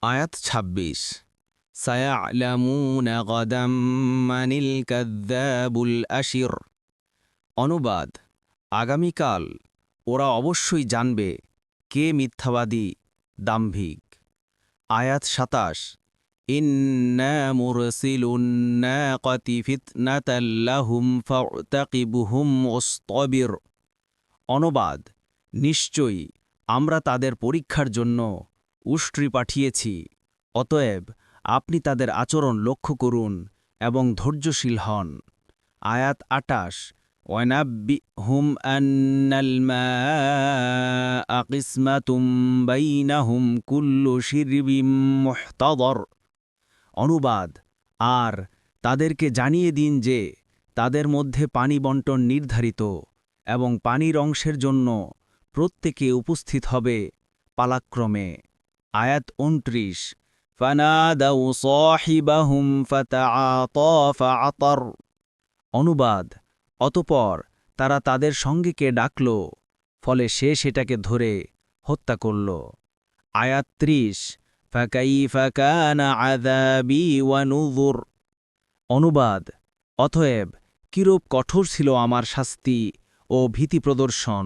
আয়াত ২৬ সায়া'লামুনা গাদাম মানিল কাযযাবুল আশির। অনুবাদ: আগামীকাল ওরা অবশ্যই জানবে কে মিথ্যাবাদী, দাম্ভিক। আয়াত ২৭ ইন্না মুরসিলুন নাকাতি ফিতনাতাল লাহুম ফা'তাকিবহুম ওয়াসতাবির। অনুবাদ: নিশ্চয়ই আমরা তাদের পরীক্ষার জন্য উষ্ট্রি পাঠিয়েছি, অতএব আপনি তাদের আচরণ লক্ষ্য করুন এবং ধৈর্যশীল হন। আয়াত ২৮ ওয়ানাব্বিহুম আন্নাল মাআ কিসমাতুম বাইনাহুম কুল্লু শিরবিম মুহতাদর। অনুবাদ: আর তাদেরকে জানিয়ে দিন যে তাদের মধ্যে পানি বণ্টন নির্ধারিত এবং পানির অংশের জন্য প্রত্যেকে উপস্থিত হবে পালাক্রমে। আয়াত ২৯ ফানাদাউ সাহিবাহুম ফাতাআতা ফাআতার। অনুবাদ: অতঃপর তারা তাদের সঙ্গীকে ডাকল, ফলে সে সেটাকে ধরে হত্যা করল। আয়াত ৩০ ফাকাইফা কানা আযাবি ওয়া নুযুর। অনুবাদ: অতএব কিরূপ কঠোর ছিল আমার শাস্তি ও ভীতি প্রদর্শন।